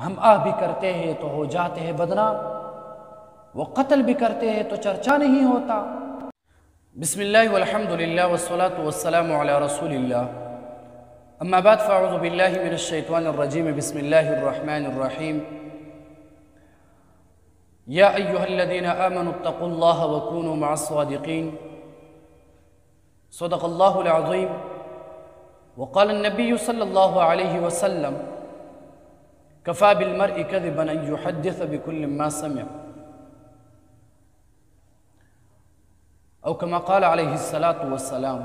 हम आह भी करते हैं तो हो जाते हैं बदनाम, वो कत्ल भी करते हैं तो चर्चा नहीं होता। बिस्मिल्लाह वल्हम्दुलिल्लाह वस्सलातु वस्सलामु अला रसूलिल्लाह, अम्मा बाद फ़अऊज़ु बिल्लाहि मिनश शैतानिर रजीम, बिस्मिल्लाहिर रहमानिर रहीम। या अय्युहल्लज़ीना आमनुत्तक़ुल्लाह व कूनू मअस्सादिक़ीन, सदक़ल्लाहुल अज़ीम। व क़ाल अन्नबिय्यु सल्लल्लाहु अलैहि वसल्लम, कफ़ा बिलमर्इ कज़िबन अन युहद्दिस बिकुल्लि मा समिअ, औ कमा क़ाल अलैहिस्सलातु वस्सलाम।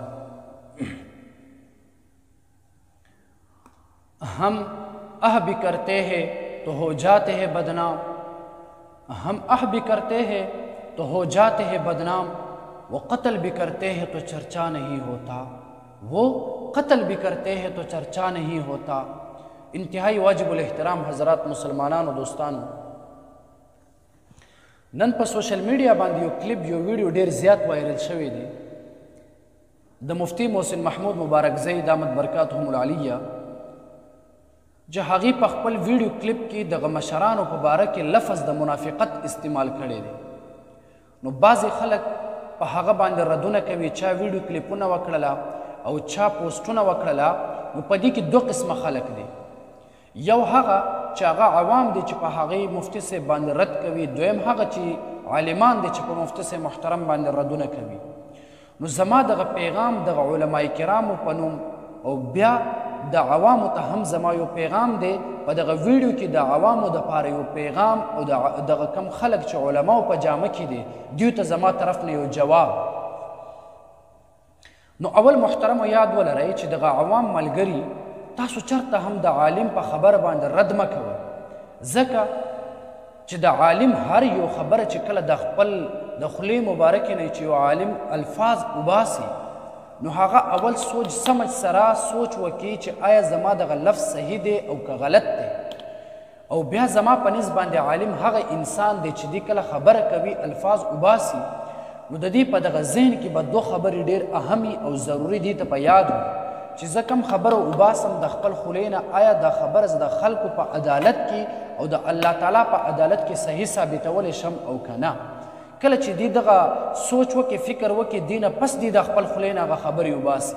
हम आह भी करते हैं तो हो जाते हैं बदनाम, हम आह भी करते हैं तो हो जाते हैं बदनाम, वो कत्ल भी करते हैं तो चर्चा नहीं होता, वो कत्ल भी करते हैं तो चर्चा नहीं होता। इंतहाई वाजिबुल एहतराम हज़रात मुसलमानानो दोस्तानो, नन पर सोशल मीडिया बांधी यो क्लिप यो वीडियो ढेर ज़्यादा वायरल शवी दी। द मुफ्ती मोहसिन महमूद मुबारक ज़ई दामत बरकातहुमुल आलिया जो हगी पखपल वीडियो क्लिप की दग मशरानो पर बारह के लफ्ज़ द मुनाफिकत इस्तेमाल करे दे। नो बाज़ खलक पर हगा बांधे रदुना कभी चा वीडियो क्लिपुना वकड़ला और चा पोस्टुना वकड़ला, नो पदी की दो किस्म खलक दे। यव हगा चागा आवाम दे च हगी मुफ्ती से बांधे रद कभी, दोयम हगा ची आलिमान दे च मुफ्ती से मुहतरम बांधे रदुना कभी। नो जमा दग पैगाम दग उलमाए किराम पनुम और ब्या द आवाम त हम जमा यो पैगाम दे पर दग वीडियो की द आवाम द पारे यो पैगाम और दग कम खलक च उलमा पर जाम की दे दियो त जमा तरफ ने यो जवाब। नो अवल मुहतरम याद वाला रहे च दग आवाम मलगरी तासु चरता हम द आलिम पर खबर बांध रद मकवा, जका च द आलिम हर यो खबर च कल द खपल द खुले मुबारक ने च यो आलिम अल्फाज उबासी, नो हागा अवल सोच समझ सरा सोच वकी च आया जमा दगा लफ्ज़ सही दे और का गलत दे, और ब्या जमा पनिस बांधे आलिम हागा इंसान दे च दी कल खबर कभी अल्फाज उबासी। नो ददी पर दगा जहन की बदो खबर ढेर अहमी और ज़रूरी दी त याद हो च ज़कम खबर उबासम द खपल खुलेना आया द खबर द खल्क पर अदालत की और द अल्लाह ताला पर अदालत की सही साबितवल शम और कना। कल ची दी दगा सोच वके फिक्र वके दीना पस दी द खपल खुलेना गा खबर उबासी,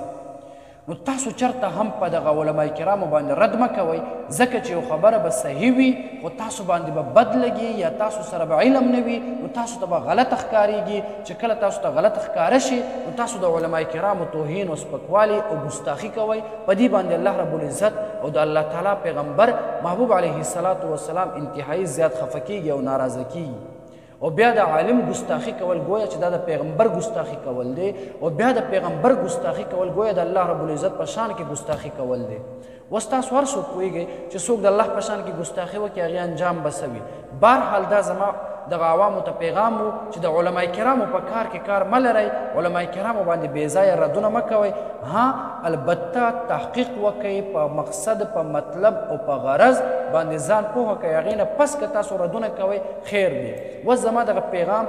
नो तासु चरता हम पर दगा उलमाए किराम बांधे रद मकवई, ज़का ची खबर बस सही हुई वो तासु बांधे बद लगी या तासु सर इल्म न हुई, नो तासु तब गलत अखकारीगी च कल तासु त गलत अखकारशी, नो तासु द उलमाए किराम तौहीन और स्पकवाली और गुस्ताखी कवई पदी बांधे अल्लाह रब्बुल इज़्ज़त और द अल्लाह ताला पैगम्बर महबूब अलैहिस्सलातु वस्सलाम इंतहाई ज़्यादा खफकीगी और नाराज़ कीगी। और ब्या द आलिम गुस्ताखी कवल गोया च दा पैगम्बर गुस्ताखी कवल दे, और ब्या द पैगम्बर गुस्ताखी कवल गोया द अल्लाह रब्बुल इज़्ज़त पशान की गुस्ताखी कवल दे। वस्ता स्वर सो कोई गए च सोक द अल्लाह पशान की गुस्ताखी व के आगे अंजाम बसवी। बहरहाल दा जमा द आवाम त पैगाम च द उलमाए किराम पर कार के कार मल रही, उलमाए किराम बांधे बेजाया रदुना मकवई। हाँ अलबत्ता तहकीक वकई पर मकसद पर मतलब और पर गरज बांधे जान पोहा के आगे न पस के तासु रदुना कवई खैर दे। वस जमा द पैगाम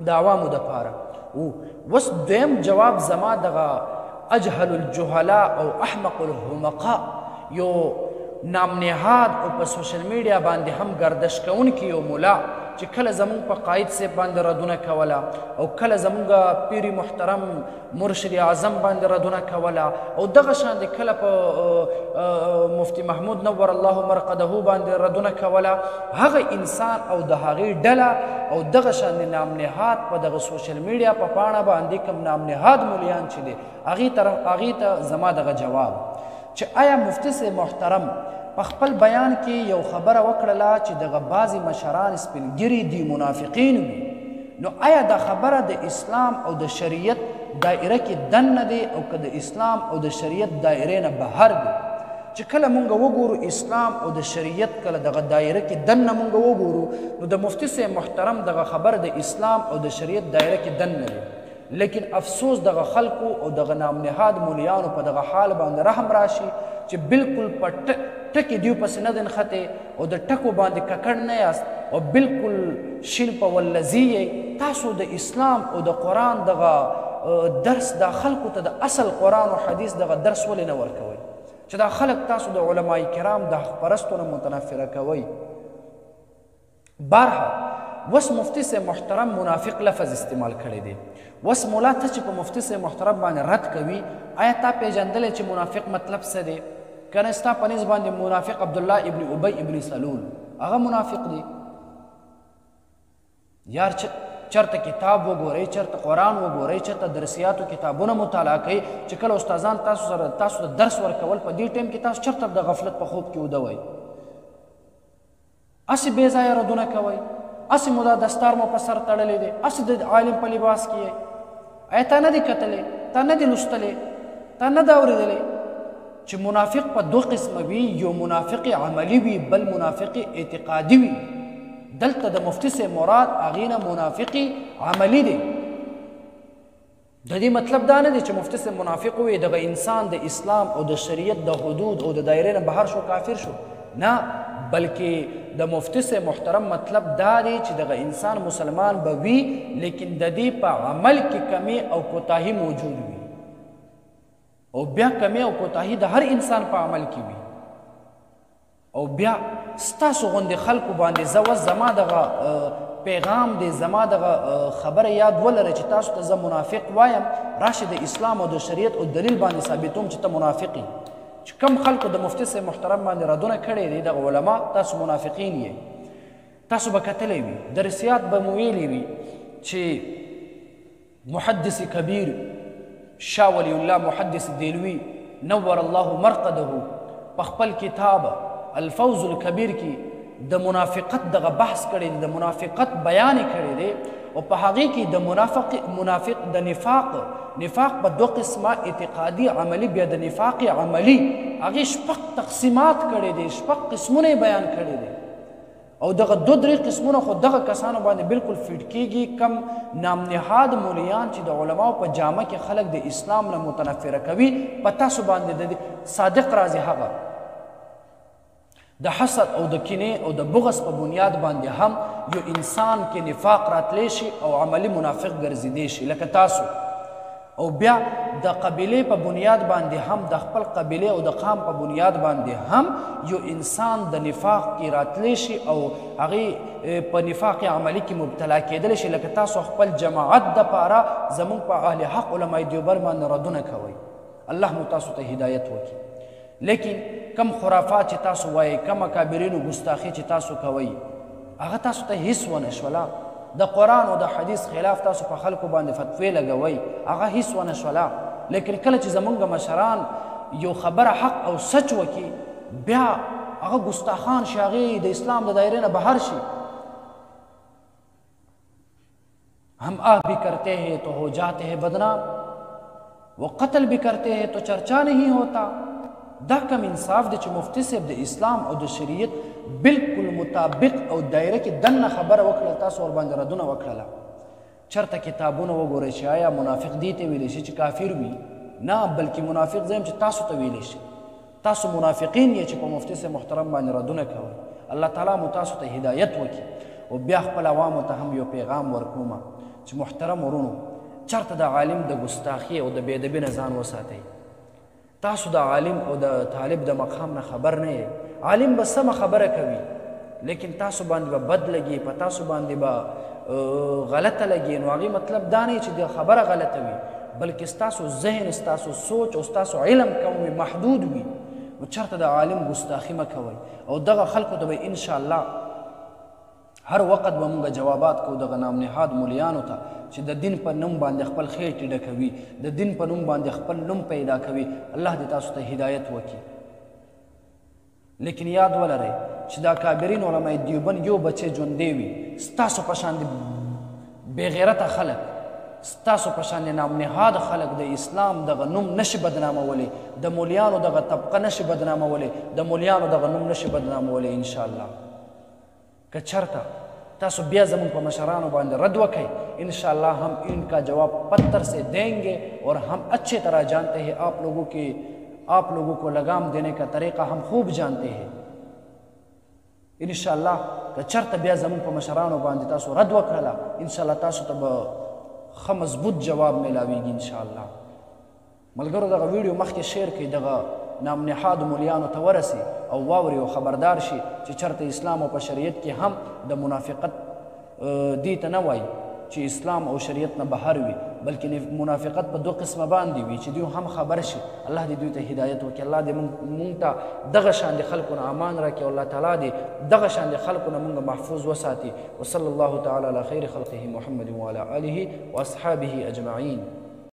द आवाम द पारा वस दोयम जवाब जमा दगा अजहलुल जुहला और अहमकुल हुमका यो नाम नेहाद और पर सोशल मीडिया बांधे हम गर्दश कौन की यो मुला च खल जमुंग पर कायद से बांधे रदुना कवला, और खल जमुंगा पीरी मुहतरम मुर्शिद आज़म बांधे रदुना कवला, और दगशान दे खल पर मुफ्ती महमूद नव्वर अल्लाह मरक़दहू बांधे रदुना कवला। हग इंसान और दहागी डला और दगशान दे नाम नेहाद पर दग सोशल मीडिया पर पाना बांधे कम नाम नेहाद मुलियान छिदे आगी तरफ आगी त जमा दग जवाब च आया मुफ्ती से मुहतरम पखपल बयान की यो खबर वकड़ला च दगा बाजी मशरान स्पिनगिरी दी मुनाफिकीन भी, नो आया द खबर द इस्लाम और द शरीयत दायरे की दन न दे और कद इस्लाम और द शरीयत दायरे न बहर दे च कल मुंगा वो गुरु इस्लाम और द शरीयत कल दगा दायरे की दन न मुंगा वो गुरु, नो द मुफ्ती से मुहतरम दगा खबर द इस्लाम और द शरीयत दायरे की दन न दे। लेकिन अफसोस दगा खल्कु और दगा नाम नेहाद मुलियान पर दगा हाल बांध रहम राशि च बिल्कुल पर टकी दियो पस न दिन खते और द टको बांधे ककड़ नयास और बिल्कुल शिल्प वल्लज़िये तासु द इस्लाम और द कुरान दगा दर्स दा खल्कु त द असल कुरान और हदीस दगा दर्स वले न वर्कवई। چې دا خلک تاسو د علماء کرام د حق پرستو نه متنفره کوئ. بارها وس مفتی سے محترم منافق لفظ استعمال کړی دی. وس مولا ته چې په مفتی سے محترم باندې رد کوي، آیا تا پیژندلی چې منافق مطلب څه دی؟ کنه ستا په نسبت باندې منافق عبدالله ابن ابی ابن سلول هغه منافق دی. یار چرته کتاب وګورئ، چرته قرآن وګورئ، چرته درسیاتو کتابونه مطالعه کوئ چې کله استادان تاسو ته درس ورکول په دې ټایم کې تاسو چرته د غفلت په خوب کې وده وئ. هسې بې ځایه ردونه کوئ، هسې مو دا دستار مو په سر تړلی دی، هسې د عالم په لباس کې یئ. آیا تا نه دی کتلی، تا نه دی لوستلی، تا نه دا اورېدلی چې منافق په دو قسمه وي، یو منافق عملی وي، بل منافق اعتقادي وي. دلته د مفتی سے مراد هغې نه منافق عملی دی. د دې مطلب دا نه دی چې مفتی سے منافق وي دغه انسان د اسلام او د شریعت د حدود او د دایرې نه بهر شو، کافر شو، نه، بلکې د مفتی سے محترم مطلب دا دی چې دغه انسان مسلمان به وي لیکن د دې په عمل کې کمی او کوتاهي موجود وي، او بیا کمی او کوتاهي د هر انسان په عمل کې وي. او بیا ستاسو غوندې خلکو باندې زه اوس زما دغه پیغام دی، زما دغه خبره یاد ولره چې تاسو ته زه منافق وایم، راشي د اسلام او د شریعت او دلیل باندې ثابتوم چې ته منافق یې. چې کم خلکو د مفتی صاحب محترم باندې ردونه کړي دي دغه علما، تاسو منافقین یې. تاسو به کتلی وي، درسیات به مو ویلي وي چې محدث کبیر شاه ولی الله محدث دیلوي نور الله مرقده په خپل کتاب الفوز الکبیر کې د منافقت دغه بحث کړی دی، د منافقت بیان کړی دی، او په هغې کې د منافق د نفاق په دو قسمه اعتقادي عملی، بیا د نفاق عملی هغې شپږ تقسیمات کړی دی، شپږ قسمونه یې بیان کړی دی. او دغه دو درې قسمونه خو دغه کسانو باندې بالکل فیټ کېږي، کم نامنهاد مولیان چې د علماو په جامه کې خلک د اسلام نه متنفره کوي. په تاسو باندې د صادق راځي هغه د حسد او د کینې او د بغض په بنیاد باندې هم یو انسان کې نفاق راتلی شي او عملی منافق ګرځېدی شي لکه تاسو. او بیا د قبیلې په بنیاد باندې هم، د خپل قبیلې او د قام په بنیاد باندې هم یو انسان د نفاق کې راتلی شي او هغې په نفاق عملی کې مبتلا کېدلی شي. لکه تاسو خپل جماعت دپاره زموږ په اهل حق علماء دیوبند باندې ردونه کوئ. الله مو تاسو ته هدایت وکړي. لیکن کم خرافات چې تاسو وایئ، کم اکابرینو ګستاخي چې تاسو کوئ، هغه تاسو ته هیڅ ونه شوله. د قرآن او د حدیث خلاف تاسو په خلکو باندې فتوی لګوئ، هغه هیڅ ونه شوله. لیکن کله چې زمونږ مشران یو خبره حق او سچ وکړي، بیا هغه ګستاخان شي، هغې د اسلام د دایرې نه بهر شي. ہم آہ بھی کرتے ہیں تو ہو جاتے ہیں بدنام، وہ قتل بھی کرتے ہیں تو چرچا نہیں ہوتا. دا کم انصاف دی چې مفتی صاحب د اسلام او د شریعت بالکل مطابق او دایره کې دننه خبره وکړه، تاسو ورباندې ردونه وکړله. چرته کتابونه وګورئ چې آیا منافق دې ته ویلی شي چې کافر وي؟ نه، بلکې منافق زه یم چې تاسو ته ویلی شي. تاسو منافقین یې چې په مفتی صاحب محترم باندې ردونه کوئ. الله تعالی مو تاسو ته هدایت وکړي. او بیا خپل عوامو ته هم یو پیغام ورکومه چې محترم ورونو، چرته د عالم د ګستاخي او د بېادبي نه ځان وساتئ. تاسو د عالم او د طالب د مقام نه خبر نه یې. عالم به سمه خبره کوي لیکن تاسو باندې به بد لګي، په تاسو باندې به غلطه لګي. نو هغې مطلب دا نه چې د خبره غلطه وي، بلکې ستاسو ذهن، ستاسو سوچ او ستاسو علم کم وي، محدود وي. نو چرته د عالم ګستاخي مه کوئ. او دغه خلکو ته به انشاءالله هر وخت به مونږ جوابات کوو دغه نامنهاد مولیانو ته چې د دین په نوم باندې خپل خېټې ډکوي، د دین په نوم باندې خپل نوم پیدا کوي. الله دې تاسو ته هدایت وکړي. لیکن یاد ولرئ چې دا کابرین علماء دیوبند یو بچی ژوندی وي، ستاسو په شان د بېغیرته خلک، ستاسو په شان د نامنهاد خلک د اسلام دغه نوم نشي بدنامولی، د مولیانو دغه طبقه نشي بدنامولی، د مولیانو دغه نوم نشي بدنامولی. انشاءالله که چرته تاسو بیا زمون په مشرانو باندې رد وکئ، انشاءاللہ ہم ان کا جواب پتھر سے دیں گے اور ہم اچھے طرح جانتے ہیں. آپ لوگوں کو لگام دینے کا طریقہ ہم خوب جانتے ہیں. انشاءاللہ که چرته بیا زمون په مشرانو باندې تاسو رد وکړله، انشاءاللہ تاسو ته به ښه مضبوط جواب میلاویږي انشاءالله. ملګرو دغه ویډیو مخکې شیر کړئ، دغه نامنحادو مولیانو ته ورسي او واوري او خبردار شي چې چرته اسلام او په شریعت کې هم د منافقت دې ته نه وایي چې اسلام او شریعت نه بهر وي بلکې منافقت په 2 قسمه باندې وي چې دوی هم خبر شي. الله دې دوی ته هدایت وکړي. الله دې مونږ ته دغه شان د خلکو نه امان راکړي او الله تعالی دې دغه شان د خلکو نه مونږ محفوظ وساتي. وصلی الله تعالی علی خیر خلقه محمد وعلى آله واصحابه اجمعین.